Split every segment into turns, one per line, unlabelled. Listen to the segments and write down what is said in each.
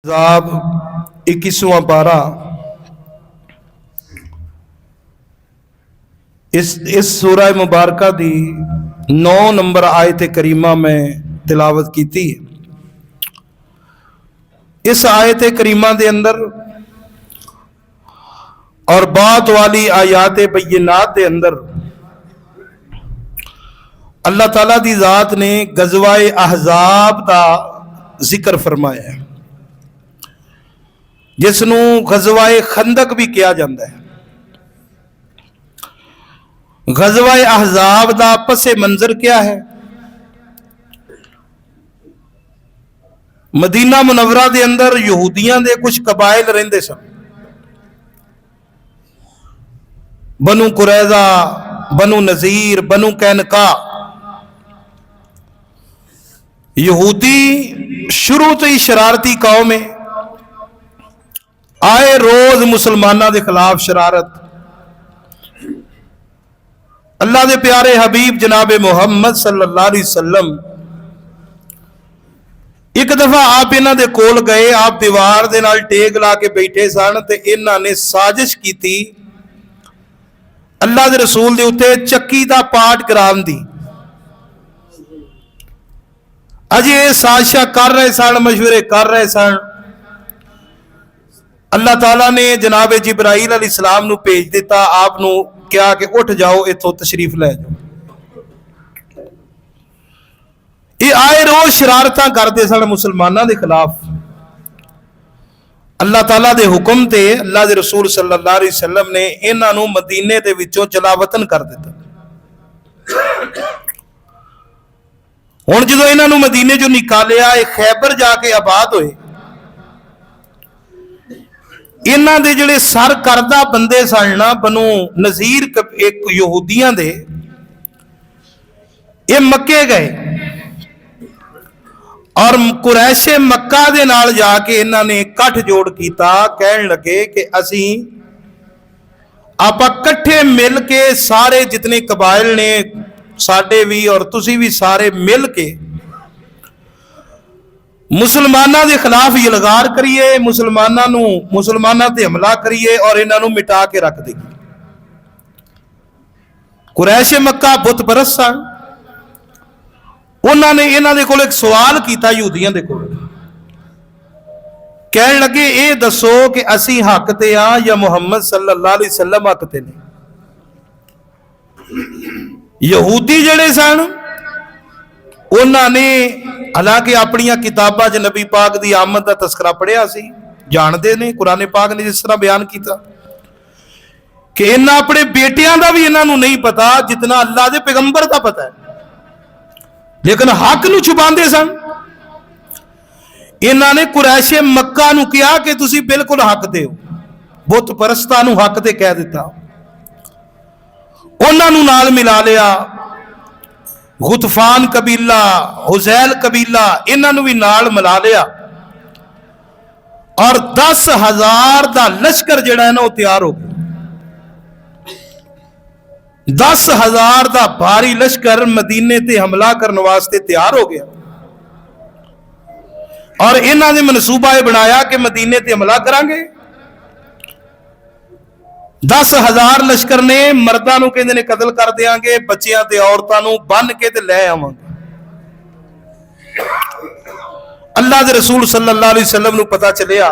ज़ाब 21वां पारा। इस सूरह मुबारक दी 9 नंबर आयत करीमा में तिलावत की थी। इस आयत करीमा के अंदर और बात वाली आयात बय्यनात के अंदर अल्लाह ताला दी जात ने गज़वाए अहज़ाब का जिक्र फरमाया है, जिसनों गज़वाए खंदक भी किया जाता है। गज़वाए अहज़ाब का पसे मंजर क्या है? मदीना मुनव्वरा के अंदर यहूदियों के कुछ कबाइल रहिंदे सन। बनु कुरैज़ा, बनु नज़ीर, बनु कैनका। यहूदी शुरू तो ही शरारती कौम है, आए रोज मुसलमानों के खिलाफ शरारत। अल्लाह के प्यारे हबीब जनाबे मुहम्मद सल्लल्लाहु अलैहि वसल्लम एक दफा आप इन्हां दे कोल गए। आप दीवार दे नाल टेक ला के बैठे सन ते इन्हां ने साजिश की थी अल्लाह के रसूल दे उत्ते चक्की का पाठ कराने दी। अजे साजिशा कर रहे सन, मशवरे कर रहे सन। अल्लाह ताला ने जनाबे जिब्राइल अलैहिस्सलाम नू भेज दिता। आप नू क्या कि उठ जाओ, इथों तशरीफ लै जाओ। ये आए रोज शरारत करते सन मुसलमानों के खिलाफ। अल्लाह ताला के हुक्म ते अल्लाह के रसूल सल्लल्लाहु अलैहि वसल्लम ने इन्हां नू मदीने दे विचों जलावतन कर दिता। हुण जदों इन्हां नू मदीने चों निकालिया, खैबर जाके आबाद होए। इन्हां दे जिहड़े सर करदा बंदे सन ना, बनु नज़ीर एक यहूदियां दे, ये मक्के गए और कुरैशे मक्का दे नाल जाके इन्हां ने कठ जोड़ कीता। कहन लगे कि असी आपां कट्ठे मिल के सारे जितने कबाइल ने साडे भी और तुसी भी सारे मिल के मुसलमानों के खिलाफ यलगार करिए, मुसलमानों ते हमला करिए और इन्हों मिटा के रख देगी। कुरैश मक्का बुत परस्त सन। उन्होंने इन्हों दे कोल एक सवाल किया यहूदियों के कोल। कहन लगे ये दसो कि असी हक ते हाँ या मुहम्मद सल्लल्लाहु अलैहि वसल्लम हक ते ने? यहूदी जड़े सन उन्होंने हालांकि अपनी किताबों च नबी पाक की आमद का तस्करा पढ़िया सी, जानते ने। कुरान पाक ने जिस तरह बयान किया कि इन्हें अपने बेटियां का भी इन्हों नहीं पता जितना अल्लाह के पैगंबर का पता है, लेकिन हक नूं छुपाते सन। इन्होंने कुरैशे मक्का नूं कहा कि तुसी बिल्कुल हक दे हो। बुत परस्तां नूं हक ते कह दिता। उन्होंने नाल मिला लिया। गुतफान कबीला, हुजैल कबीला, इन्होंने भी नाल मिला लिया और 10,000 का लश्कर जिहड़ा है ना, वो तैयार हो गया। 10,000 का भारी लश्कर मदीने ते हमला करने वास्ते तैयार हो गया और इन्हों ने मनसूबा यह बनाया कि मदीने ते हमला करांगे। 10,000 लश्कर ने मर्दां नूं कहंदे ने कतल कर देंगे, बच्चियां ते औरतां नूं बन के ते लै आवांगे। अल्लाह दे रसूल सल्लल्लाहु अलैहि वसल्लम नूं पता चलिया।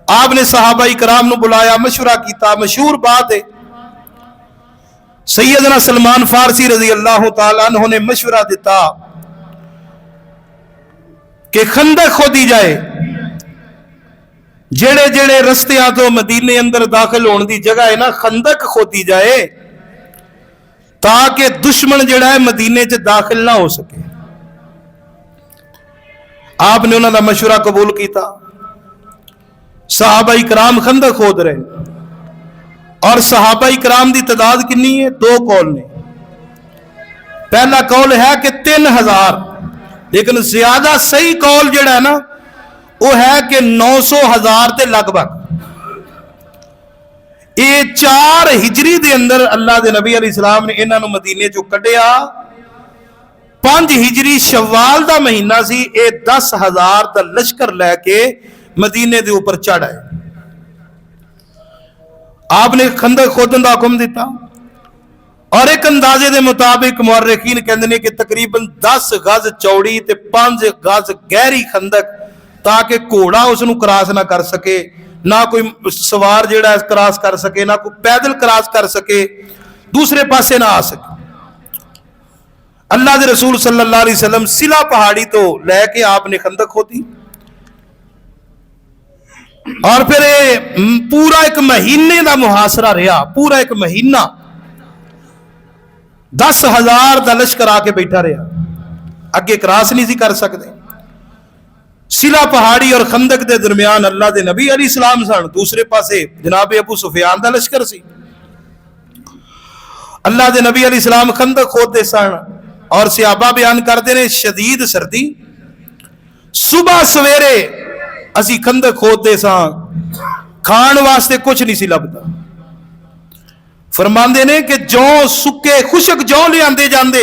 आपने सहाबा इकराम नूं बुलाया, मशवरा किया। मशहूर बात है, सैयदना सलमान फारसी रजी अल्लाह तआला अन्हु ने मशवरा दिता कि खंदक खोदी जाए। जेड़े जेड़े रस्तियां तो मदीने अंदर दाखिल होने की जगह है ना, खंदक खोदी जाए ताकि दुश्मन जेड़ा है मदीने च दाखिल ना हो सके। आपने उन्होंने मशवरा कबूल किया। सहाबा इकराम खंदक खोद रहे और सहाबा इकराम की तादाद कितनी है? 2 कौल ने। पहला कौल है कि 3,000, लेकिन ज्यादा सही कौल जेड़ा है ना वो है कि 900,000 के लगभग। ये 4 हिजरी के अंदर अल्लाह के नबी अलैहिस्सलाम ने इन्हों मदीने चो कढ़िया 5 हिजरी शव्वाल का महीना सी, ये 10,000 का लश्कर लैके मदीने के उपर चढ़ आए। आपने खंदक खोदन का हुक्म दिता और एक अंदाजे के मुताबिक मुअर्रिखीन कहते हैं कि तकरीबन 10 गज चौड़ी ते 5 गज गहरी खंदक, ताकि घोड़ा उसनू क्रॉस ना कर सके, ना कोई सवार जिहड़ा क्रॉस कर सके, ना कोई पैदल क्रॉस कर सके, दूसरे पासे ना आ सके। अल्लाह के रसूल सल्लल्लाहु अलैहि वसल्लम सिला पहाड़ी तो लैके आपने खंदक खोदी और फिर पूरा एक महीने का मुहासरा रहा। पूरा एक महीना 10,000 का लश्कर आके बैठा रहा, अगे क्रॉस नहीं सी कर सकते। सिला पहाड़ी और खंदक के दरमियान अल्लाह के नबी अलैहिस्सलाम सन, दूसरे पासे जनाब अबू सुफियान का लश्कर सी। अल्लाह के नबी अलैहिस्सलाम खंदक खोदते सन और सहाबा बयान करते हैं शदीद सर्दी, सुबह सवेरे असी खंदक खोदते सां, खाण वास्ते कुछ नहीं सी लभदा। फरमांदे ने कि जौ सुके खुशक जौ लियाते जाते,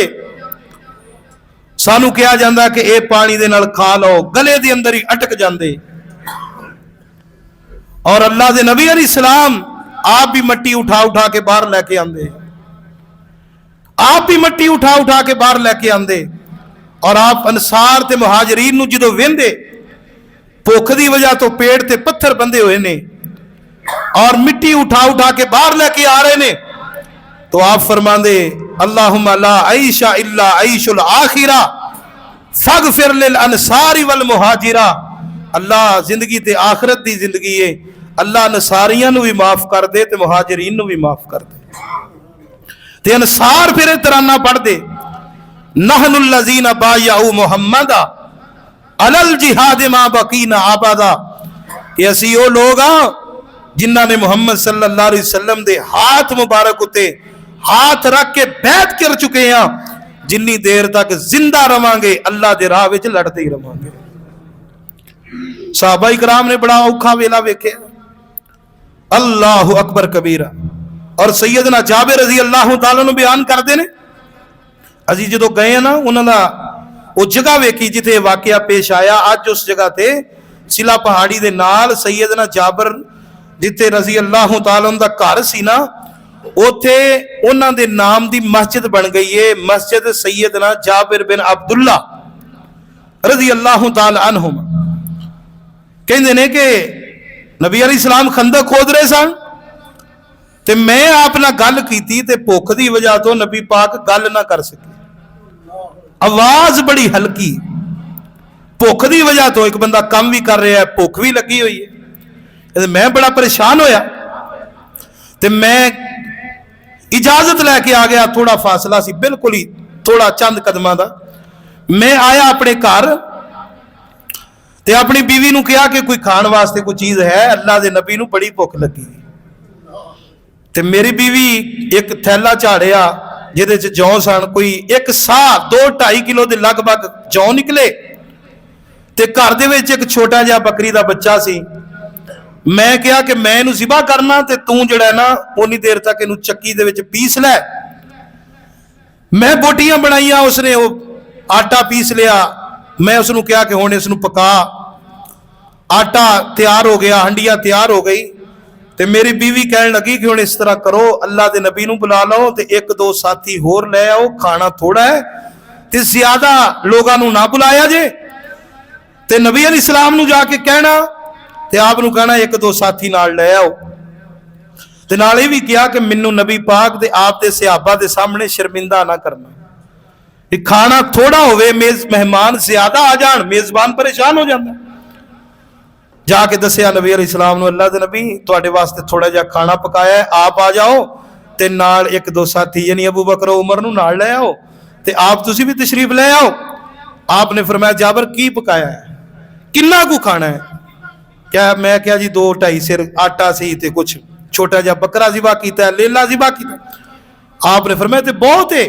सानू कहा जाता कि यह पानी दे नाल खा लो, गले दे अंदर ही अटक जाते। और अल्लाह के नबी अलैहिस्सलाम आप भी मट्टी उठा उठा के बाहर लैके आंदे, आप भी मट्टी उठा उठा के बाहर लैके आंदे। और आप अंसार ते मुहाजिरीन नू जदों वेंदे, भुख की वजह तो पेड़ ते पत्थर बंधे हुए ने और मिट्टी उठा उठा के बाहर लेके आ रहे ने, तो आप फरमांदे अल्लाहुम्मा ला आईशा इल्ला आईशुल आखिरा फगफिर लिल अंसारी वल मुहाजिरा। अल्लाह जिंदगी ते आखिरत दी जिंदगी है, अल्लाह नसारियां नू भी माफ कर दे ते मुहाजिरीन नू भी माफ कर दे। ते अंसार फिर तराना पढ़ दे, नहनुल लजीना बायउ मुहम्मदा अलल जिहाद मा बकीना आबादा, कि असी वो लोग हाँ जिन्हों ने मुहम्मद सल्लल्लाहु अलैहि वसल्लम दे हाथ मुबारक उते हाथ रख के बैत कर चुके हैं, जिन्नी देर तक जिंदा रवांगे अल्लाह दे राह विच लड़ते ही रवांगे। सहाबा इकराम ने बड़ा औखा वेला वेख्या, अल्लाहु अकबर कबीरा। और सैयदना जाबिर रज़ी अल्लाह तआला नु बयान करते ने, असी जो गए ना उन्होंने वो जगह वेखी जिथे वाकया पेश आया। अज उस जगह ते सिला पहाड़ी दे नाल सैयदना जाबिर जिथे रज़ी अल्लाह तआला दा घर सी ना, उथे उन्हां दे नाम दी मस्जिद बन गई है, मस्जिद सैयदना जाबिर बिन अब्दुल्ला रज़ी अल्लाह तआला अन्हुम। कहंदे ने कि नबी अलैहिस्सलाम खंदक खोद रहे सन ते मैं आप नाल गल कीती ते भुख दी वजह तो नबी पाक गल ना कर सके, आवाज बड़ी हल्की, भुख की वजह तो एक बंदा काम भी कर रहा है, भुख भी लगी हुई है। मैं बड़ा परेशान होया ते मैं इजाजत लैके आ गया, थोड़ा फासला सी बिल्कुल ही थोड़ा चंद कदमां दा। मैं आया अपने घर ते अपनी बीवी नूं कहा कि कोई खाण वास्ते कोई चीज है, अल्लाह दे नबी नूं बड़ी भुख लगी। ते मेरी बीवी एक थैला झाड़िया जिहदे च जौ सन, कोई एक साह 2-2.5 किलो के लगभग जौ निकले ते घर दे विच एक छोटा जिहा बकरी का बच्चा सी। मैं कहा कि मैं इनू ज़िबा करना ते तू जिहड़ा ना उन्नी देर तक इनू चक्की दे विच पीस लै। मैं बोटियां बनाईयां, उसने वो आटा पीस लिया। मैं उसनू कहा कि हुण इसनू पका, आटा तैयार हो गया, हंडिया तैयार हो गई। ते मेरी बीवी कहने लगी कि हुण इस तरह करो, अल्लाह के नबी नूं बुला लो ते 1-2 साथी होर लै आओ, खाना थोड़ा है ते ज्यादा लोगों नूं ना बुलाया जे। ते नबी अलैहिस्सलाम नूं जाके कहना ते आप नूं कहना 1-2 साथी नाल लै आओ। ते नाल इह वी कहा कि मैनू नबी पाक दे आप दे सहाबा दे सामने शर्मिंदा ना करना, खाना थोड़ा होवे, मेहमान ज्यादा आ जान मेजबान परेशान हो जाता। जाके दसिया नबी अलैहिस्सलाम नूं, अल्लाह दे नबी तुहाडे वास्ते थोड़ा जिहा खाना पकाया है, आप आ जाओ ते नाल 1-2 साथी यानी अबू बकर उमर नूं नाल लै आओ ते आप तुसीं भी तशरीफ ले आओ। आपने फरमाया जाबिर की पकाया है, किन्ना कु खाना है? क्या मैं क्या जी 2-2.5 सिर आटा सी ते कुछ छोटा जिहा बकरा ज़िबा कीता है, लेला ज़िबा कीता। आपने फरमाया ते बहुत है।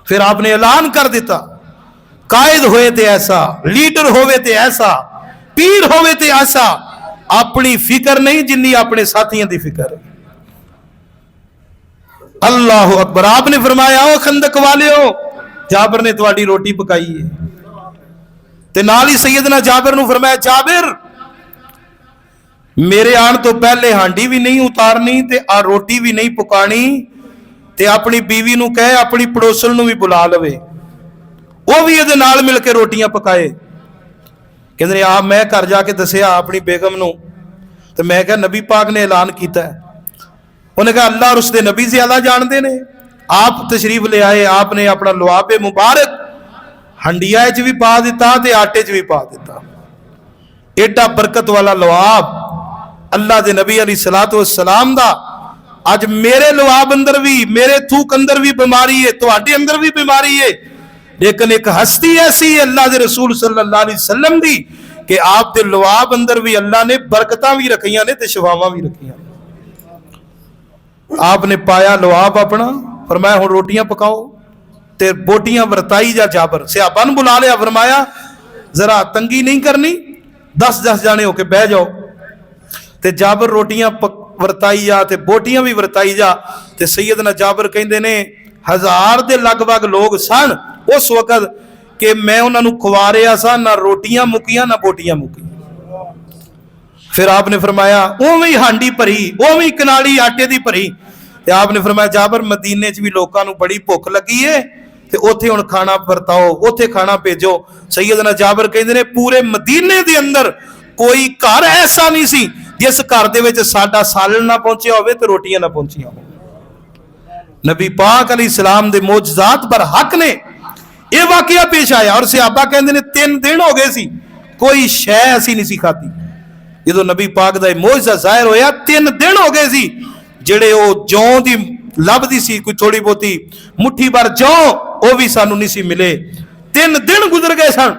फिर आपने ऐलान कर दिता, कायद होए ते ऐसा, लीडर होवे ते ऐसा, पीर होवे ते ऐसा, अपनी फिक्र नहीं जिन्नी अपने साथियों की फिक्र है। अल्लाह अकबर। आपने फरमाया ओ खंदक वाले हो, जाबिर ने तुहाडी रोटी पकाई है। ते नाल ही सैयदना जाबिर नूं फरमाया, जाबिर मेरे आने तो पहले हांडी भी नहीं उतारनी ते आ रोटी भी नहीं पकानी, ते अपनी बीवी नूं कहे अपनी पड़ोसन नूं भी बुला लवे, वो भी इहदे नाल मिल के रोटियां पकाए। कहंदे आप मैं घर जाके दसिया अपनी बेगम नूं, ते मैं कहा नबी पाक ने ऐलान किया है। उन्हें कहा अल्लाह और उसके नबी ज्यादा जानते ने। आप तशरीफ ले आए, आपने अपना लुआबे मुबारक हंडिया च भी पा दिता ते आटे च भी पा दिता। एडा बरकत वाला लुआब अल्लाह दे नबी अलैहिस्सलातु वस्सलाम दा अज मेरे लुआब अंदर भी, मेरे थूक अंदर भी बीमारी है, तुहाडे अंदर भी बीमारी है, लेकिन एक हस्ती ऐसी है अल्लाह दे रसूल सल्लल्लाहु अलैहि वसल्लम दी कि आप दे लुआब अंदर भी अल्लाह ने बरकतां भी रखियां ने ते शफावां भी रखियां। आपने पाया लुआब अपना, फरमाया हुण रोटियां पकाओ ते बोटियां वरताई जा। जाबर सहाबा नूं बुला लिया, फरमाया जरा तंगी नहीं करनी, 10-10 जाने होके बह जाओ। ते जाबर रोटियां वरताई जा ते बोटियां भी वरताई जा। ते सैयदना जाबर कहंदे ने 1000 दे लगभग लोग सन उस वक्त कि मैं उन्होंने खुवा रहा सा, ना रोटियां मुकियां ना बोटियां मुकी। फिर आपने फरमाया उवें ही हांडी भरी, उवें ही कनाली आटे दी भरी। ते आपने फरमाया जाबर मदीने च भी लोगों को बड़ी भुख लगी है, ते ओथे हुण खाना वरताओ, ओथे खाना भेजो। सैयदना जाबर कहंदे ने पूरे मदीने दे अंदर कोई घर ऐसा नहीं सी जिस घर दे विच साडा सालन ना पहुंचिया होवे ते रोटियां ना पहुंचिया हो। नबी पाक अलैहिस्सलाम दे मोजज़ात पर हक ने यह वाकया पेश आया। और सहाबा कहंदे ने 3 दिन हो गए सी कोई शै असीं नहीं सी खाधी। जदों नबी पाक दा मोजज़ा ज़ाहिर होया 3 दिन हो गए सी जिहड़े ओ जौं दी लभदी सी, कोई थोड़ी बहुती मुट्ठी भर जौं वो भी सानू नहीं सी मिले। 3 दिन गुजर गए सन,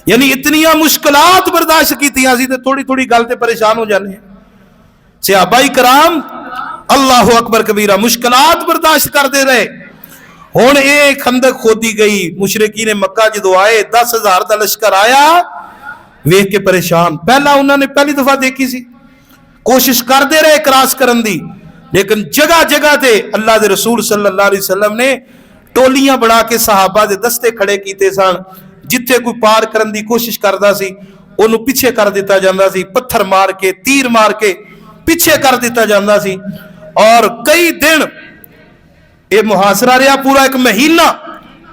यानी इतनियां मुश्किलात बर्दाश्त कीतियां सी ते थोड़ी थोड़ी गल ते परेशान हो जाने। सहाबा कराम अल्लाहु अकबर कबीरा मुश्किलात बर्दाश्त करते रहे। हुण ये खंदक खोदी गई, मुशरिकी ने मक्का जदों आए 10,000 का लश्कर आया, वेख के परेशान। पहला उन्होंने पहली दफा देखी सी, कोशिश करते रहे क्रॉस करन दी, लेकिन जगह जगह ते अल्लाह दे रसूल सल्लल्लाहु अलैहि वसल्लम ने टोलियां बना के सहाबा दे दस्ते खड़े कीते सन। जिथे कोई पार करन दी कोशिश करता सी उन्होंने पीछे कर दिता जाता सी, पत्थर मार के तीर मार के पीछे कर दिता जाता सी। और कई दिन ये मुहासरा रहा, पूरा 1 महीना।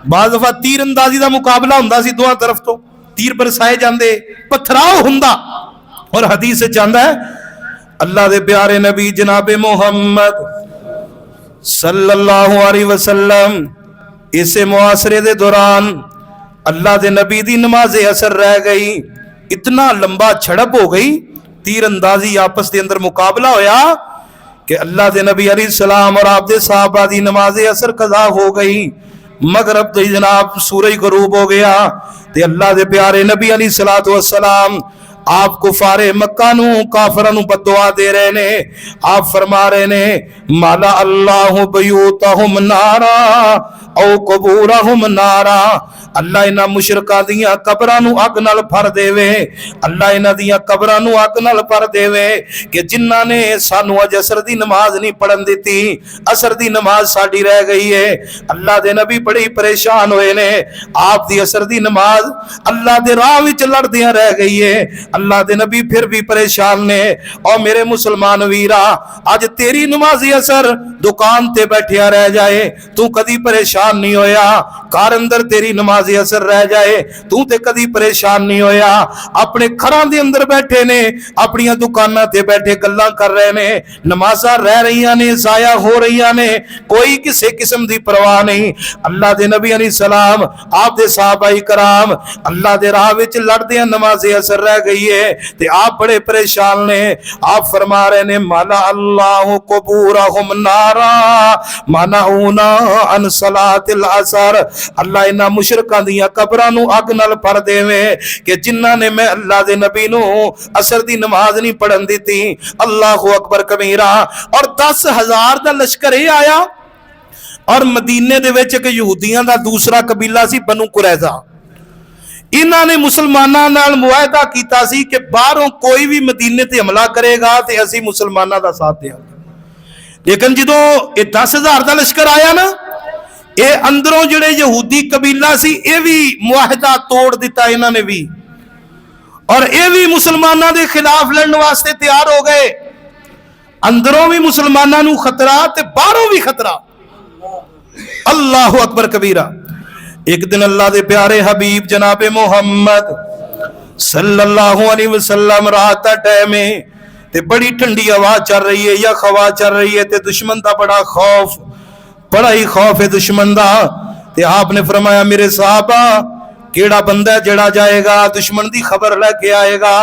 बाज़ दफा तीर अंदाजी का मुकाबला हुंदा सी, दोवां तरफ तो तीर बरसाए जाते, पथराव हुंदा। और हदीस चाहता है अल्लाह दे प्यारे नबी जनाबे मुहम्मद सल्लल्लाहु अलैहि वसल्लम इसे मुआसरे दे दौरान अल्लाह दे नबी दी नमाज़े असर रह गई, इतना लंबा झड़प हो गई, तीर अंदाजी आपस के अंदर मुकाबला होया कि अल्लाह दे नबी अलैहिस्सलाम और आप दे सहाबा दी नमाज़े असर कज़ा हो गई। मगरब दे जनाब सूरज गरूब हो गया ते अल्लाह दे प्यारे नबी अलैहिस्सलातु वस्सलाम आप कुफारे मक्का नू काफिरां नू बददुआ दे रहे ने। आप फरमा रहे ने माला अल्लाहु बयूतहुम नारा औ कबूरहुम नारा, अल्लाह इन्हां मुशरकां दियां कबरां नू अग नाल भर देवे, अल्लाह इन्हां दियां कबरां नू अग नाल भर देवे कि जिन्हां ने सानू अज असर दी नमाज नहीं पढ़न दिती, असर दी नमाज साडी रह गई है। अल्लाह दे नबी बड़ी परेशान होए ने, आप दी असर दी नमाज अल्लाह दे राह विच लड़दियां रह गई है। अल्लाह दे नबी फिर भी परेशान ने। और मेरे मुसलमान वीरा, अज तेरी नमाजी असर दुकान ते बैठिया रह जाए, तू कदी परेशान नहीं होया। घर अंदर तेरी नमाजी असर रह जाए, तू ते कदी परेशान नहीं होया। अपने घरां दे अंदर बैठे ने, अपनी दुकानां ते बैठे गल्लां कर रहे ने, नमाज़ां रह रही ने, जाया हो रही ने, कोई किसी किस्म की परवाह नहीं। अल्लाह दे नबी अलैहिस्सलाम आप दे सहाबाए कराम अल्लाह दे राह विच लड़दे नमाज़े असर रह गई है ते आप बड़े परेशान ने। आप फरमा रहे ने माला अल्लाहु कबूरहुम नारा मनाउना अन सलातिल असर, अल्लाह इन्हां मुशरकां दियां कबरां नू अग नाल भर देवे कि जिन्हां ने मैं अल्लाह दे नबी नू असर दी नमाज नहीं पढ़न दी। अल्लाहु अकबर कबीरा। और 10,000 का लश्कर आया और मदीने दे विच एक यहूदियां दा दूसरा कबीला सी बनु कुरैज़ा। इन्हां ने मुसलमानां नाल मुआहदा कीता सी कि बाहरों कोई भी मदीने ते हमला करेगा ते असीं मुसलमानां दा साथ देंगे। लेकिन जदों ये 10,000 का लश्कर आया ना, ये अंदरों जिहड़े यहूदी कबीला सी ये भी मुआहदा तोड़ दिता इन्हां ने भी, और ये भी मुसलमानों के खिलाफ लड़ने वास्ते तैयार हो गए। अंदरों भी मुसलमानों को खतरा ते बाहरों भी खतरा। अल्लाह अकबर कबीरा। एक दिन अल्लाह के प्यारे हबीब जनाबे मुहम्मद सल्लल्लाहु अलैहि वसल्लम रात का टाइम है ते बड़ी ठंडी हवा चल रही है या हवा चल रही है ते दुश्मन का बड़ा खौफ, बड़ा ही खौफ है दुश्मन का। ते आपने फरमाया मेरे साहबा केड़ा बंदा जड़ा जाएगा दुश्मन की खबर लेके आएगा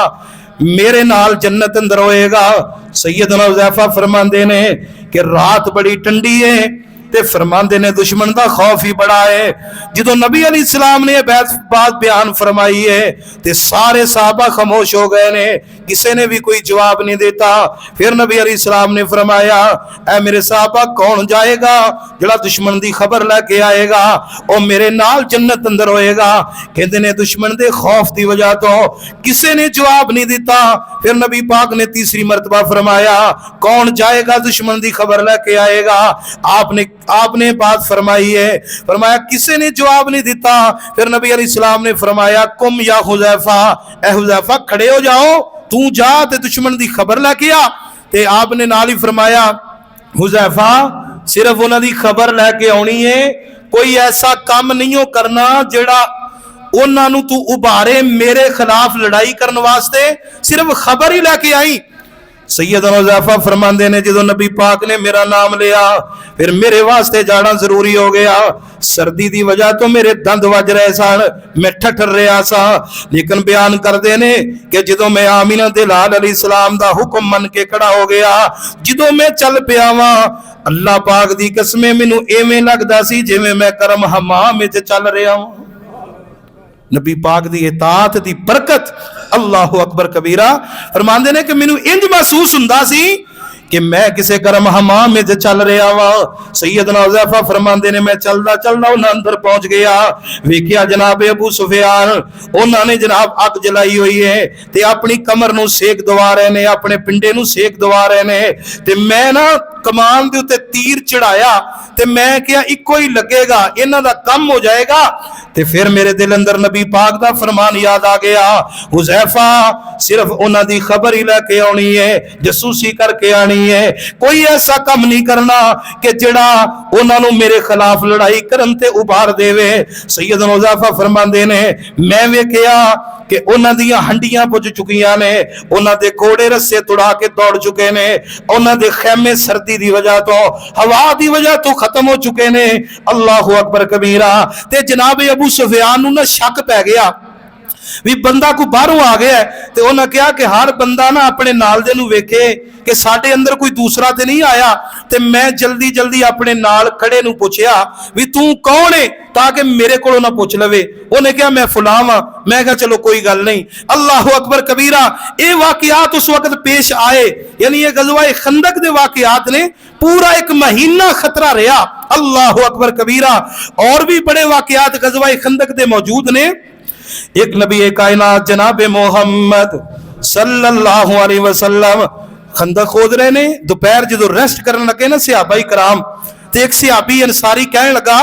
मेरे नाल जन्नत अंदर होएगा। सैयदना हुज़ैफा फरमांदे ने कि रात बड़ी ठंडी है ते फरमांदे ने दुश्मन का खौफ ही बड़ा है। जो नबी अलैहिस्सलाम ने बात बयान फरमाई है ते सारे साहबा खामोश हो गए ने, किसी ने भी कोई जवाब नहीं देता। फिर नबी अलैहिस्सलाम ने फरमाया ऐ मेरे साहबा कौन जाएगा जड़ा दुश्मन की खबर लेके आएगा वो मेरे नाल जन्नत अंदर होएगा। कहते ने दुश्मन के खौफ की वजह तो किसी ने जवाब नहीं दिता। फिर नबी पाक ने तीसरी मरतबा फरमाया कौन जाएगा दुश्मन की खबर लेके आएगा। आपने बात फरमाई है, फरमाया किसी ने जवाब नहीं दिता। फिर नबी अलैहिस्सलाम ने फरमाया कुम या हुज़ैफा, ए हुज़ैफा खड़े हो जाओ तू जा ते दुश्मन की खबर लेके आ। ते आपने नाल ही फरमाया हुज़ैफा सिर्फ उन्होंने खबर लैके आनी है, कोई ऐसा काम नहीं हो करना जेड़ा उन्होंने तू उभारे मेरे खिलाफ लड़ाई करने वास्ते, सिर्फ खबर ही लैके आई। सैयदना हुज़ैफा फरमांदे ने जो नबी पाक ने मेरा नाम लिया फिर मेरे वास्ते जाना जरूरी हो गया। सर्दी की वजह तो मेरे दंद वज रहे सन, मैं ठठर रहा सा। लेकिन बयान करते ने कि जो मैं आमीना दे लाल अलैहिस्सलाम दा हुक्म मन के खड़ा हो गया, जो मैं चल पिया वा अल्लाह पाक दी कसमें मैनू एवें लगदा सी जिवें मैं करम हमाम विच चल रहा हूं। नबी पाक दी इताअत दी बरकत अल्लाह अकबर कबीरा। फरमांदे ने कि मैनू इंज महसूस हुंदा सी कि मैं किसी गर्म हमाम में चल रहा वा। सैयदना हुज़ैफा फरमांदे ने मैं चलदा चलदा उन्हां अंदर पहुंच गया, वेखिया जनाब अबू सुफियान उन्होंने जनाब अग जलाई हुई है ते अपनी कमर नूं सेक दवा रहे ने, अपने पिंडे नूं सेक दवा रहे ने। ते मैं ना कमान दे उत्ते तीर चढ़ाया ते मैं क्या इको ही लगेगा इन्हां दा कम हो जाएगा। ते फिर मेरे दिल अंदर नबी पाक दा फरमान याद आ गया हुज़ैफा सिर्फ उन्हां दी खबर ही लेके आनी है, जसूसी करके आनी है, कोई ऐसा काम नहीं करना कि जिहड़ा उन्हां नूं मेरे खिलाफ लड़ाई करन ते उभार देवे। सैयदना हुज़ैफा फरमांदे ने मैं वेखिया कि उन्हां दियां हंडियां पुज चुकियां ने, उन्हां दे घोड़े रस्से तुड़ा के दौड़ चुके ने, उन्हां दे खैमे सर्दी दी वजह तो हवा दी वजह तो खत्म हो चुके ने। अल्लाहु अकबर कबीरा। ते जनाब अबू सुफियान नूं ना शक पै गया भी बंदा कोई बाहरों आ गया है। ते उन्हें कहा कि हर बंदा ना अपने नाल दे नूं वेखे कि साडे अंदर कोई दूसरा ते नहीं आया। ते मैं जल्दी जल्दी अपने नाल खड़े नूं पुछया भी तू कौन है ताकि मेरे को ना पुछ लवे। उन्हें कहा मैं फलां वां। मैं कहा चलो कोई गल नहीं। अल्लाह अकबर कबीरा। ये वाकयात उस वक्त पेश आए, यानी ये गज़वा खंदक दे वाकयात ने, पूरा एक महीना खतरा रहा। अल्लाह अकबर कबीरा। और भी बड़े वाकयात गज़वा खंदक दे मौजूद ने। एक नबी कायनात जनाबे मोहम्मद सल्लल्लाहु अलैहि वसल्लम खंदक खोद रहे ने। दोपहर जो रेस्ट करने लगे ना सहाबा कराम, तो एक सहाबी अंसारी कहने लगा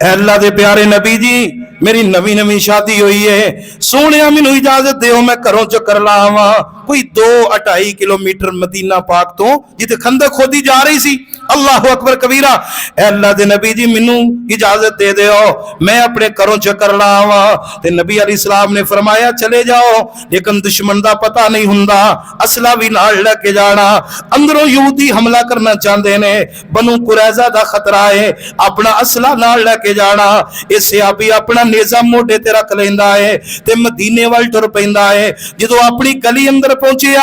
अल्लाह दे प्यारे नबी जी मेरी नवी नवी शादी हुई है, सोने मैनू इजाजत दो मैं घरों चक्कर लावा। कोई 2-2.5 किलोमीटर मदीना पाक तो जिथे खंदक खोदी जा रही सी। अल्लाह अकबर कबीरा। अल्लाह दे नबी जी मैनू इजाजत दे दो मैं अपने घरों चक्कर लावा। ते नबी अलैहिस्सलाम ने फरमाया चले जाओ, लेकिन दुश्मन का पता नहीं हुंदा, असला भी नाल लेके जाना। अंदरों यहूदी हमला करना चाहते ने, बनु कुरैज़ा दा खतरा है, अपना असला नाल लेके जाना। ये सहाबी अपना नेज़ा मोढे ते रख लैंदा है ते मदीने वाल टुर पैंदा है। जदों अपनी गली अंदर पहुंचिया,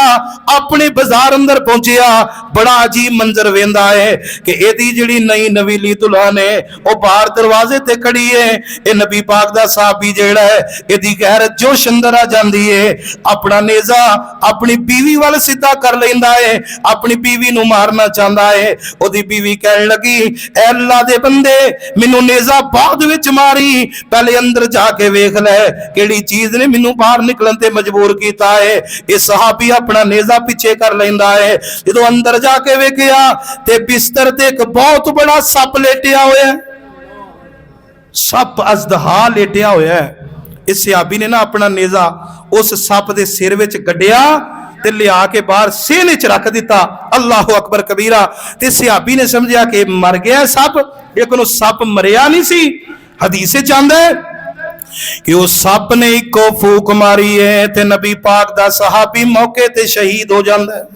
अपने बाजार अंदर पहुंचिया, बड़ा अजीब मंजर वेंदा है कि एदी जिहड़ी नई नवीली दुल्हन है वो बाहर दरवाजे ते खड़ी है। ये नबी पाक दा साहबी जिहड़ा है एदी गैरत जोश अंदर आ जांदी है। अपना नेज़ा अपनी बीवी वाल सीधा कर लैंदा है, अपनी बीवी नूं मारना चाहता है। ओदी बीवी कहन लगी ऐ अल्लाह दे बंदे मैनू नेज़ा बाद विच मारी, पहले अंदर जाके वेख लै किहड़ी चीज ने मैनू बाहर निकलन ते मजबूर कीता है। ये सहाबी अपना नेज़ा पीछे कर लैंदा है। जदों अंदर जाके वेखिया ते बिस्तर ते एक बहुत बड़ा सप लेटिया होया है। सप अजदहा लेटिया होया है। इस सहाबी ने ना अपना नेजा उस सप के सिर विच गड्डिया ते लिया के बाहर सेहने च रख दिता। अल्लाह अकबर कबीरा। ते सहाबी ने समझा कि मर गया सप, लेकिन वो सप मरिया नहीं सी। हदीस च आंदा है कि उस सप ने इको फूक मारी है ते नबी पाक दा सहाबी मौके ते शहीद हो जाता है,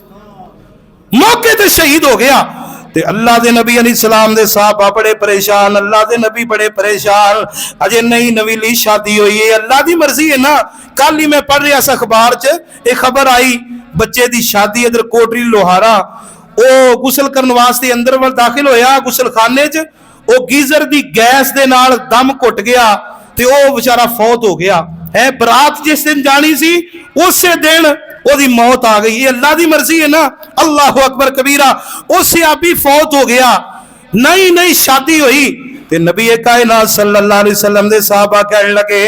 मौके ते शहीद हो गया। ते अल्लाह दे नबी अलैहिस्सलाम दे साहबा बड़े परेशान, अल्लाह दे नबी बड़े परेशान। अजे नई नवीली शादी हुई है, अल्लाह दी मर्जी है ना। कल ही मैं पढ़ रहा था अखबार च, एक खबर आई बच्चे दी शादी इधर कोटरी लोहारा, ओ गुसल करने वास्ते अंदर वल दाखिल होया गुसल खाने च, ओ गीजर दी गैस दे नाल दम घुट गया ते ओ बेचारा फौत हो गया है। बरात जिस दिन जानी सी उसे दिन ओदी मौत आ गई। ये अल्लाह दी मर्जी है ना। अल्लाह अकबर कबीरा। वो सहाबी फौत हो गया, नई नई शादी हुई ते नबी कायनात सल्लल्लाहु अलैहि वसल्लम दे साहबा कहने लगे,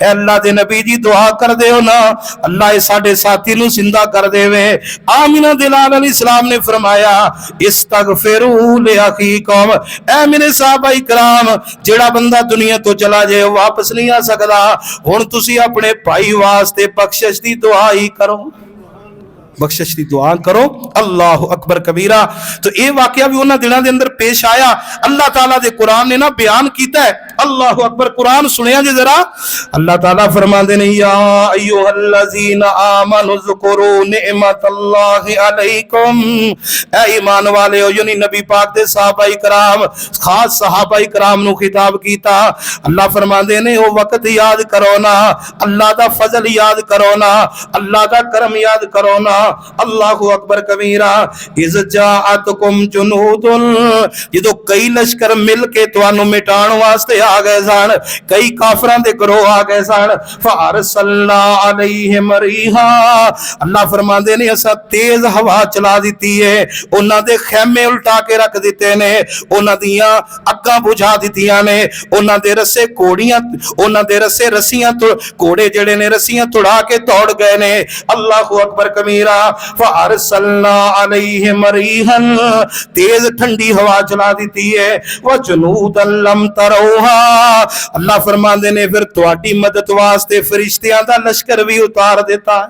अल्लाह दे नबी जी दुआ कर देओ ना, अल्लाह इस साडे साथी नू जिंदा कर देवे। आमिना दिलाल अलैहिस्सलाम ने फरमाया इस्तगफिरू ले अखीकुम, ऐ मेरे साहबा इकराम, जेड़ा बंदा दुनिया तो चला जाए वापस नहीं आ सकदा, हुण तुसी अपने भाई वास्ते बख्शिश दी दुआ ही करो, बख्शिश की दुआ करो। अल्लाह अकबर कबीरा। तो यह वाकया भी उन्होंने दिनों के अंदर पेश आया। अल्लाह ताला दे कुरान ने ना बयान किया है। अल्लाह अकबर। कुरान सुनिया जे जरा। अल्लाह ताला फरमाते हैं या अय्युहल्लज़ीना आमनु ज़कुरू निअमतल्लाहि अलैकुम, ऐ ईमान वाले हो, यानी नबी पाक दे सहाबा इकराम, खास सहाबा इकराम नु खिताब कीता। अल्लाह फरमाते हैं वो वक्त याद करो ना, अल्लाह दा फजल याद करो ना, अल्लाह दा करम याद करो ना। अल्लाहु अकबर कबीरा। इज़ जाअतकुम जुनूदुन, जदों कई लश्कर मिल के तुहानू मिटाण वास्ते आ गए सन, कई काफरां दे गिरोह आ गए सन, फअरसलना अलैहिम रिहा, अल्लाह फरमांदे ने असा तेज हवा चला दी है, उन्हां दे खैमे उल्टा के रख दिते ने, उन्हां दियां अग्गां बुझा दित्तियां ने, उन्हां दे रस्से घोड़ियां, उन्हां दे रस्से रस्सियां तो घोड़े जड़े ने रस्सियां तुड़ा के दौड़ गए ने। अल्लाहु अकबर कबीरा। फअरसलना अलैहिम रिहन, तेज ठंडी हवा चला दी है, व जुनूदन लम तरौहा, अल्लाह फरमाते ने फिर तुहाडी मदद वास्ते फरिश्तियां दा लश्कर भी उतार देता है।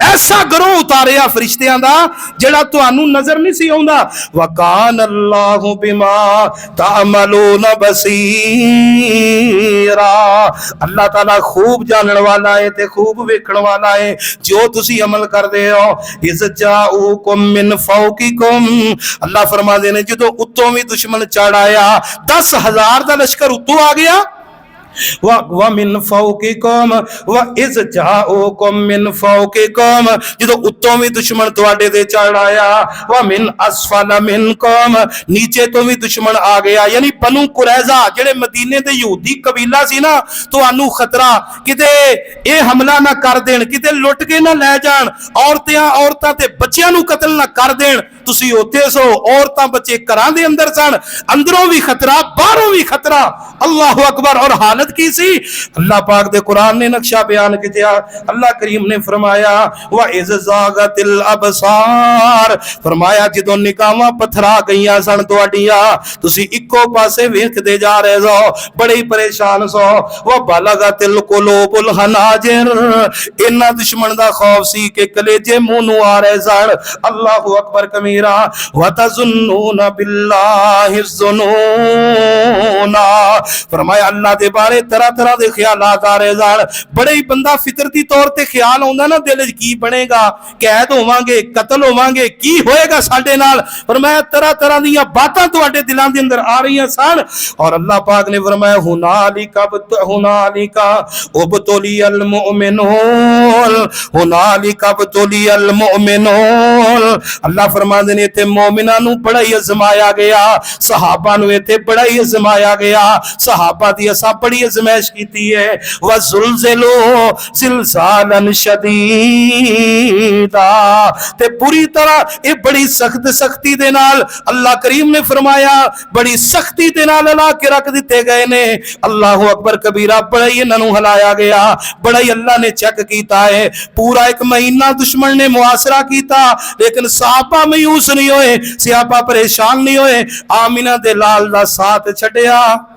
ऐसा गिरोह उतारिया फरिश्तियां दा जेड़ा तुहानू नजर नहीं सी आउंदा। वकान अल्लाहु बिमा तामलून बसीरा, अल्लाह ताला खूब जानने वाला है ते खूब वेखण वाला है जो तुसी अमल करदे हो। इज़ जाऊकुम मिन फौकिकुम, अल्लाह फरमाते ने जदों उत्तों भी दुश्मन चढ़ आया, 10,000 दा लश्कर उत्तों आ गया, व मिन फौकिकुम व इज़ जाऊकुम मिन फौकिकुम, जदों उत्तों भी दुश्मन तुहाडे ते चढ़ आया, व मिन अस्फल मिनकुम, नीचे तो भी दुश्मन आ गया। यानी बनु कुरैजा जेड़े मदीने दे यहूदी कबीला सी ना, तुहानू खतरा किते ये हमला ना कर देन, किते लुट के ना ले जान, औरतां ते बच्चियां नू कतल ना कर देन, तुसी उत्थे सो, औरतां बच्चे घरां दे अंदर सन, अंदरों भी खतरा बाहरों भी खतरा। अल्लाह अकबर। और हालत की सी, अल्लाह पाक दे कुरान ने नक्शा बयान किया। अल्लाह करीम ने फरमाया व इज़ ज़ागतिल अबसार, फरमाया जदों निगाहां पथरा गईयां सन तुहाडियां, तुसी इक्को पासे वेखदे जा रहे हो, बड़े ही परेशान सो। व बलगतिल कुलूबुल हनाजिर, इन्ना दुश्मन दा खौफ सी कि कलेजे मुंह नू आ रहे सन। अल्लाहु अकबर कबीरा। व तज़ुन्नूना बिल्लाहि ज़ुनूना, फरमाया अल्लाह दे बारे तरह तरह के ख्यालात आ रहे सन। बड़े ही बंदा फितरती तौर ते ख्याल आउंदा ना दिल च, की बनेगा, कैद होवांगे, कतल होवांगे, की होएगा साडे नाल। फरमाया तरह तरह दीयां बातां तुहाडे दिलां दे अंदर आ रही सन। और अल्लाह पाक ने फरमाया हुनालिका उबतुलियल मुमिनून, हुनालिका उबतुलियल मुमिनून, अल्लाह फरमांदे ने इत्थे मोमिनां नू बड़ा ही आजमाया गया, सहाबा नू इत्थे बड़ा ही आजमाया गया, सहाबा दी असा बड़ी आजमाइश की है। व ज़ुलज़िलू ज़िलज़ालन शदीदा, ते पूरी तरह ये बड़ी सख्त सख्ती दे नाल अल्लाह करीम ने फरमाया बड़ी सख्ती दे नाल हिला के रख दिते गए ने। अल्लाहु अकबर कबीरा। बड़ा ही इन्हां नू हिलाया गया, बड़ा ही अल्लाह ने चेक किया है। पूरा एक महीना दुश्मन ने मुआसरा किया, लेकिन सहाबा मायूस नहीं होए, सहाबा परेशान नहीं होए। आमिना दे लाल दा साथ छड्डिया,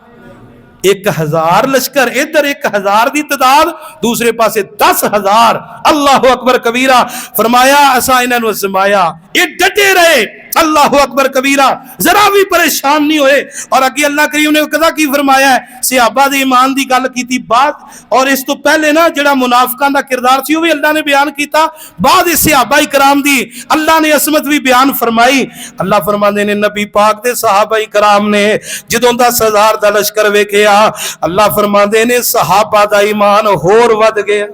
1000 लश्कर, इधर 1000 की तादाद, दूसरे पासे 10,000। अल्लाह अकबर कबीरा। फरमाया असा इन्होंने आजमाया, ये डटे रहे, अल्लाह अकबर कबीरा, जरा भी परेशान नहीं होए। और अगे अल्लाह करीम ने कदा की फरमाया है, सहाबा दे ईमान की गल की बाद, और इस तो पहले ना जिहड़ा मुनाफिकां दा किरदार सी भी अल्लाह ने बयान किया, बाद इस सहाबा कराम दी अल्लाह ने असमत भी बयान फरमाई। अल्लाह फरमाते ने नबी पाक दे सहाबा कराम ने जदों 10,000 दा लश्कर वेखिया, अल्लाह फरमाते ने सहाबा दा ईमान होर वध गया,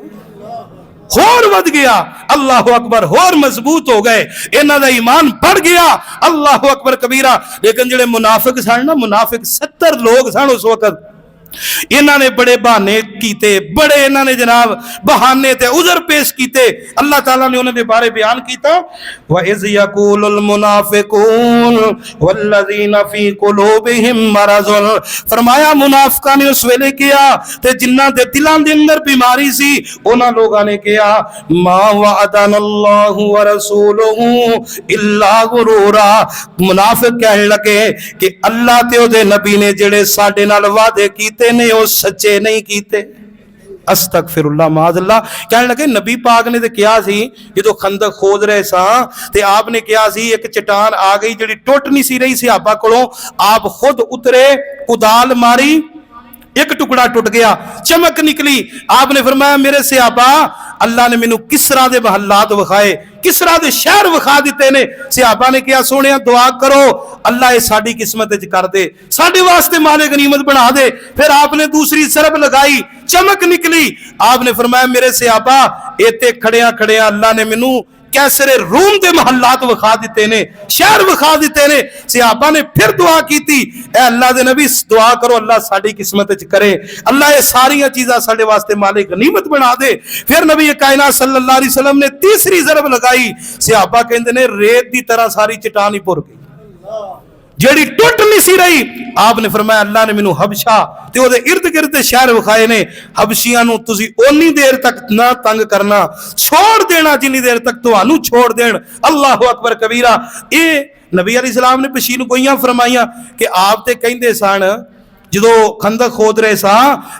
होर वध गया। अल्लाह अकबर, होर मजबूत हो गए, इन्हां दा ईमान बढ़ गया। अल्लाह अकबर कबीरा। लेकिन जिहड़े मुनाफिक सन ना, मुनाफिक 70 लोग सन उस वक्त, इन्होंने बड़े बहाने कीते, बड़े इन्होंने जनाब बहाने ते उज़र पेश कीते। अल्लाह ताला ने उन्होंने बारे बयान किया, व इज़ यक़ूलुल मुनाफ़िक़ून वल्लज़ीना फ़ी क़ुलूबिहिम मरज़ुन। फरमाया मुनाफिकां ने उस वेले किया ते जिन्हां दे दिलां दे अंदर बीमारी सी, उन्हां लोगां ने किया, मा वअदनल्लाहु व रसूलुहु इल्ला गुरूरा। मुनाफिक कहने लगे कि अल्लाह ते उहदे नबी ने जेड़े साडे नाल वादे कीते ने वो सच्चे नहीं कीते। अस्तगफिरुल्लाह माज़अल्लाह। कहने लगे नबी पाक ने तो कहा सी, जो खंदक खोद रहे सा ते आपने कहा सी एक चट्टान आ गई जिहड़ी टुट नहीं सी रही सहाबा कोलों, आप खुद उतरे, कुदाल मारी, एक टुकड़ा टूट गया, चमक निकली। आपने फरमाया मेरे सहाबा, अल्लाह ने मैनू किसरा दे महलात विखाए, किसरा दे शहर विखा दिते ने। सहाबा ने कहा सोने दुआ करो अल्लाह ये साडी किस्मत च कर दे, साडे वास्ते माले गनीमत बना दे। फिर आपने दूसरी सरब लगाई, चमक निकली। आपने फरमाया मेरे सहाबा, इत्थे खड़िया खड़िया अल्लाह ने मैनू कैसरे रूम दे महलात विखा दिते ने, शहर विखा दिते ने। सहाबा ने फिर दुआ की, ऐ अल्लाह दे नबी दुआ करो अल्लाह साडी किस्मत च करे, अल्लाह ये सारियां चीज़ां साडे वास्ते मालिक गनीमत बना दे। फिर नबी कायनात सल्लल्लाहु अलैहि वसल्लम ने तीसरी ज़रब लगाई। सहाबा कहंदे ने रेत की तरह सारी चट्टान ही भुर गई, जेड़ी टुट नहीं सी रही। आपने फरमाया अल्लाह ने मैनू हबशा ते ओदे इर्द गिर्द शहर विखाए ने, हबशियां नू तुसी ओनी देर तक ना तंग करना, छोड़ देना जिन्नी देर तक तुहानू छोड़ देन। अल्लाह अकबर कबीरा। ये नबी अलैहिस्सलाम ने पशीन गोइयां फरमाइयां कि आप ते कहंदे सन जो खंदक खोद रहे सा,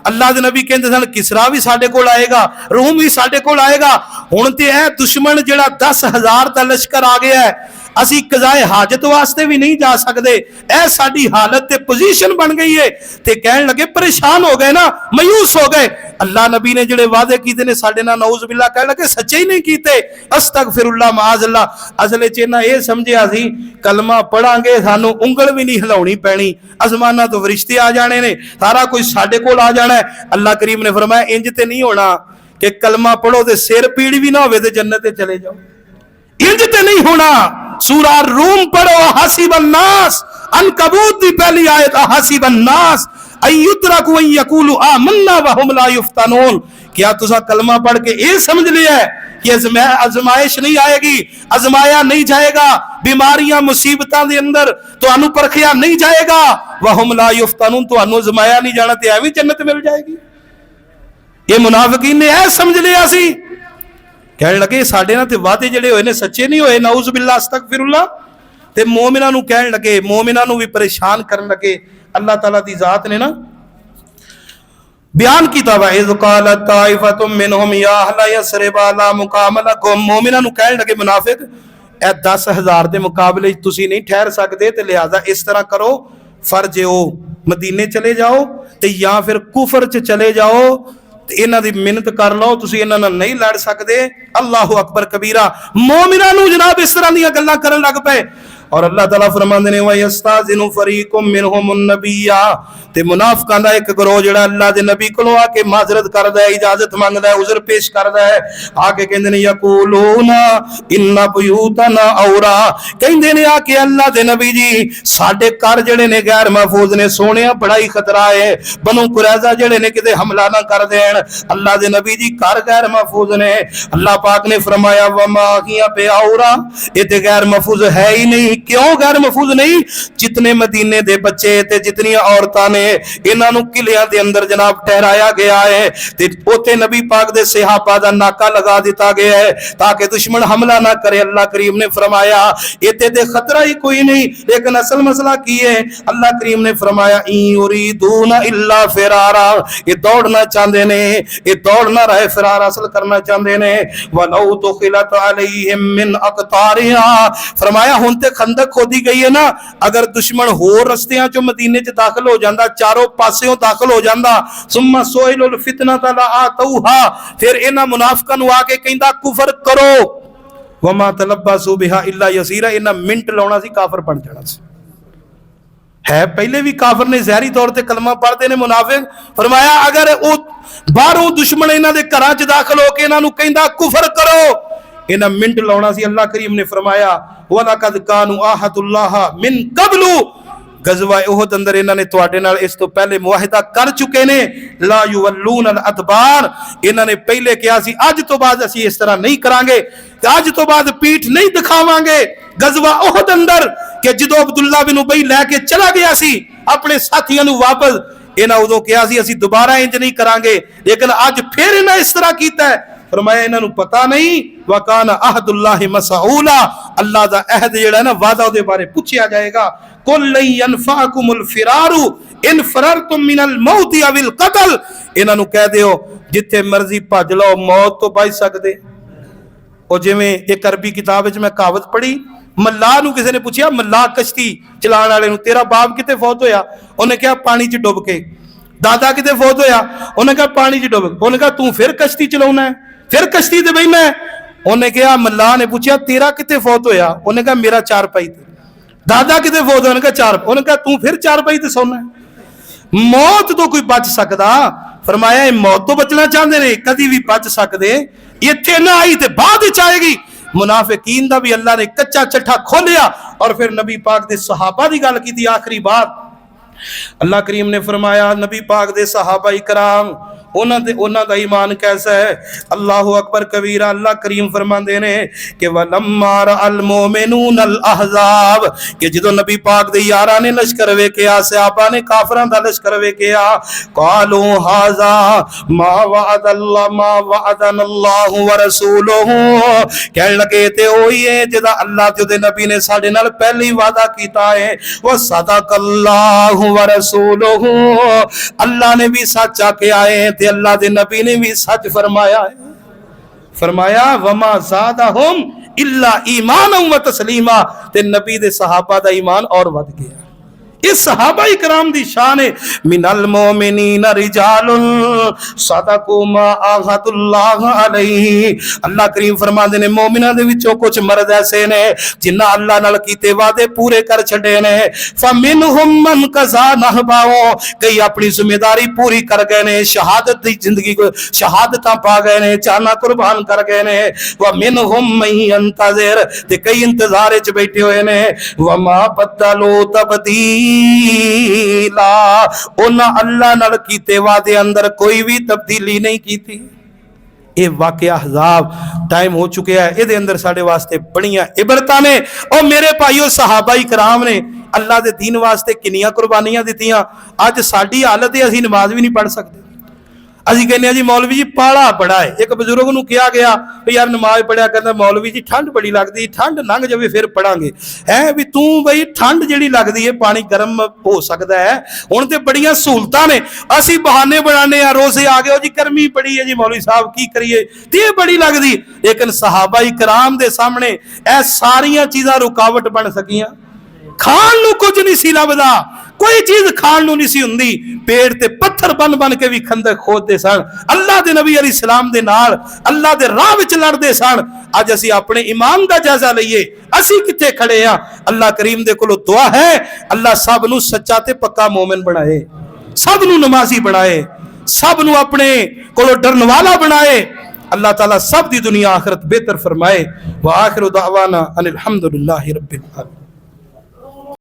अल्लाह दे नबी कहंदे सन किसरा भी साडे कोल आएगा, रूम भी साडे कोल आएगा। हुण ते ऐ दुश्मन जिहड़ा 10,000 दा लश्कर आ गया है, असी कज़ाए हाजत वास्ते भी नहीं जा सकते, ऐ साडी हालत ते पोजीशन बन गई है। ते कहने लगे परेशान हो गए ना, मायूस हो गए। अल्लाह नबी ने जिहड़े वादे कीते ने साडे नाल नऊज़ बिल्लाह, कहने लगे सच्चे ही नहीं कीते। अस्तगफिरुल्लाह माज़अल्लाह। असल च इन्हां ये समझिया सी कलमा पढ़ांगे सानू उंगल भी नहीं हिलाउणी पैनी, आसमानां तो फरिश्ते आ जाने ने, सारा कुछ साडे कोल आ जाना है। अल्लाह करीम ने फरमाया इंज ते नहीं होना कि कलमा पढ़ो ते सिर पीड़ भी ना होवे ते जन्नत ते चले जाओ, इंज ते नहीं होना। सूरा रूम पढ़ो, हसीबन नास, अनकबूत की पहली आयत, हसीबन नास अय्युतरकू अन यकूलू आमन्ना व हुम ला युफ्तनून। क्या तुसा कलमा पढ़ के ये समझ लिया है कि आजमाइश नहीं आएगी, आजमाया नहीं जाएगा, बीमारियां मुसीबतां दे अंदर तुहानू परखिया नहीं जाएगा, व हुम ला युफ्तनून, तुहानू आजमाया नहीं जाना ते एवें जन्नत मिल जाएगी। ये मुनाफिकीन ने ऐ समझ लिया सी। कहने लगे साडे नाल ते वादे जिहड़े होए ने सच्चे नहीं होए, नऊज़ बिल्लाह अस्तगफिरुल्लाह। ते मोमिनां नूं कहण लगे, मोमिनां नूं भी परेशान करन लगे। अल्लाह ताला दी जात ने ना बयान कीता, वा इज़ क़ालत ताइफ़तुम मिनहुम या अहला यसरिब ला मुक़ाम लकुम। मोमिनां नूं कहण लगे मुनाफिक, ए 10,000 दे मुकाबले तुसीं नहीं ठहर सकदे, ते लिहाजा इस तरह करो, फर्ज ओ मदीने चले जाओ ते या फिर कुफर च चले जाओ, इन्हां दी मिन्नत कर लो, तुसीं इन्हां नाल नहीं लड़ सकदे। अल्लाहु अकबर कबीरा। मोमिनां नूं जनाब इस तरह दीयां गल्लां करन लग पे। और अल्लाह ताला फरमांदे ने व यस्ताज़िनु फरीकुम मिनहुम नबिय्या, ते मुनाफिकां दा एक गिरोह जिहड़ा अल्लाह दे नबी कोलों आके माजरत करदा है, इजाजत मंगदा है, उज़र पेश करदा है, आके कहंदे ने यकूलूना इन्ना बुयूतना औरा, कहंदे ने आके अल्लाह दे नबी जी साडे घर जिहड़े ने गैर महफूज ने, सोहणिया बड़ा ही खतरा है, बनो कुरैज़ा जिहड़े ने किते हमला ना कर देण। अल्लाह दे नबी जी घर गैर महफूज ने। अल्लाह पाक ने फरमाया वमा हिया बे औरा, ये ते गैर महफूज है ही नहीं, क्यों गैर महफूज नहीं? जितने मदीने दे बच्चे ते जितनी औरतां ने इन्हां नूं किलियां दे अंदर जनाब ठहराया गया है ते ओथे नबी पाक दे सहाबा दा नाका लगा दिता गया है ताकि दुश्मन हमला ना करे। अल्लाह करीम ने फरमाया इत्थे ते खतरा ही कोई नहीं, लेकिन असल मसला की है? अल्लाह करीम ने फरमाया युरीदूना इल्ला फिरारा, ये दौड़ना चाहते ने, ये दौड़ना रहे, फिरार हासिल करना चाहते ने। वलौ दुखिलत अलैहिम मिन अक़तारिहा, फरमाया हुण ते खंदक खोदी गई है ना, अगर दुश्मन होर रस्तियां चो मदीने च दाखिल हो जांदा, चारों पासियों दाखिल हो जांदा, सुम्मा सोइलुल फितनता ला आतौहा, फिर इन्हां मुनाफिकां नूं आके कहंदा कुफर करो, वमा तलब्बसु बिहा इल्ला यसीरा, इन्हां मिंट लाउणा सी काफिर बन जाना सी। है पहले भी काफिर ने, ज़हरी तौर पर कलमा पढ़ते ने मुनाफिक। फरमाया अगर वो बाहरों दुश्मन इन्हां दे घरां च दाखिल होके इन्हां नूं कहंदा कुफर करो, इन्हां मिंट लाउणा सी। अल्लाह करीम ने फरमाया वलकद कानू आहदुल्लाह मिन कबलू, गज़वा उहद अंदर इन्हां ने तुहाडे नाल इस तो पहले मुआहिदा कर चुके ने, ला युवल्लून अल अदबार, इन्हां ने पहले कहा सी अज तो बाद असीं इस तरह नहीं करांगे, अज तो बाद पीठ नहीं दिखावांगे। गज़वा उहद अंदर कि जदों अब्दुल्ला बिन उबई लैके चला गया सी अपने साथियों नूं वापस, इन्हां उदों कहा सी असीं दोबारा इंज नहीं करांगे, लेकिन अज फिर इन्हां इस तरह कीता है। फरमाया इन्हां नूं पता नहीं वकान अहदुल्लाहि मसऊला, अल्लाह दा अहद जिहड़ा है ना वादा उहदे बारे पूछया जाएगा। कुल लन यनफअकुमुल फिरारु इन फररतुम मिनल मौति अविल कत्ल, इन्हां नूं कह दिओ जिथे मर्जी भज लो, मौत तो बच सकदे। और जिवें एक अरबी किताब विच मैं कहावत पढ़ी, मल्लाह नूं किसी ने पूछया, मल्लाह कश्ती चलाण वाले नूं, तेरा बाप किते फौत होया? उन्हें कहा पानी च डुब के। दादा किते फौत होया? उन्हें कहा पानी च डुब के। उन्हें कहा तू फिर कश्ती चलाउणा है, फिर कश्ती ते बहिना है? उन्हें कहा, मल्लाह ने पूछा तेरा किते फौत होया? उन्हें कहा मेरा चारपाई ते। दादा किते फौत होया? उन्हें कहा चार। उन्हें कहा तू फिर चारपाई ते सौना है? मौत तो कोई बच सकदा? फरमाया मौत तो बचना चाहते ने, कदी भी बच सकते, इत्थे ना आई ते बाद विच आएगी। मुनाफिकीन दा भी अल्लाह ने कच्चा चट्ठा खोलिया और फिर नबी पाक दे सहाबा दी गल कीती। आखिरी बात अल्लाह करीम ने फरमाया नबी पाक दे सहाबा इकराम उन्हां दा ईमान कैसा है? अल्लाहु अकबर कबीरा। अल्लाह करीम फरमांदे ने कि वलम्मा रअल मोमिनून अल अहज़ाब, कि जदों नबी पाक दे यारां ने लश्कर वेखिया, सहाबा ने काफरां दा लश्कर वेखिया, कालू हाज़ा मा वअदनल्लाहु व रसूलुहु, कहण लगे ते ओही है जिहदा अल्लाह ते उहदे नबी ने साडे नाल पहले ही वादा कीता है। व सदकल्लाहु व रसूलुहु, अल्लाह ने भी सच आख्या है ते अल्लाह दे नबी ने भी सच फरमाया है। फरमाया वमा ज़ादहुम इल्ला ईमानन व तस्लीमा, ते नबी दे सहाबा दा ईमान और वध गया। इस सहाबा इकराम दी शान है, मिनल मोमिनीन रिजालुन सदकू मा आहदुल्लाह अलैहि। अल्लाह करीम फरमांदे ने मोमिनां दे विचों कुछ मर्द ऐसे ने जिन्हां अल्लाह नाल कीते वादे पूरे कर छड़े ने। फमिनहुम मन कज़ा नहबाओ, कई अपनी जिम्मेदारी पूरी कर गए ने, शहादत दी जिंदगी को शहादतां पा गए ने, जाना कुर्बान कर गए ने। व मिनहुम मन यंतज़िर, ते कई इंतजार विच बैठे हुए ने। व मा बदलू तब्दील, अल्लाह नाल कीते वादे अंदर कोई भी तब्दीली नहीं की थी। ये वाकया अहज़ाब टाइम हो चुका है, ये अंदर साडे वास्ते बड़ियां इबरतां ने। और मेरे भाईओ सहाबा इकराम ने अल्लाह दे दीन वास्ते किन्नियां कुर्बानियां दित्तियां। अज साडी हालत है असीं नमाज भी नहीं पढ़ सकते। असीं कहने जी मौलवी जी पाला बड़ा है। एक बजुर्ग नूं कहा गया भी यार नमाज पढ़िया, कहंदा मौलवी जी ठंड बड़ी लगदी, ठंड लंघ जावे फिर पढ़ांगे। है भी तू बई ठंड जिहड़ी लगदी है पानी गर्म हो सकदा है, हुण ते बड़ियां सहूलतां ने, असीं बहाने बनाने आ, रोजे आ गए जी गर्मी बड़ी है जी मौलवी साहब की करिए, ते बड़ी लगदी। लेकिन सहाबा इकराम दे सामने ए सारियां चीज़ां रुकावट बन सकियां। खाण नूं कुछ नहीं सी लभदा, कोई चीज खाण नूं नहीं सी हुंदी, पेड़ ते पत्थर बन बन के भी खंदक खोदते सन, अल्लाह दे नबी अलैहिस्सलाम दे नाल अल्लाह दे राह विच लड़दे सन। अज असीं अपने ईमान दा जायजा लईए, असीं किथे खड़े आ? अल्लाह करीम दे कोलों दुआ है अल्लाह सब नूं सच्चा ते पक्का मोमिन बनाए, सब नूं नमाजी बनाए, सब नूं अपने कोलों डरन वाला बनाए। अल्लाह ताला सब दी दुनिया आखिरत बेहतर फरमाए। व आखिरु दावाना अनिल हम्दुलिल्लाहि रब्बिल आलमीन।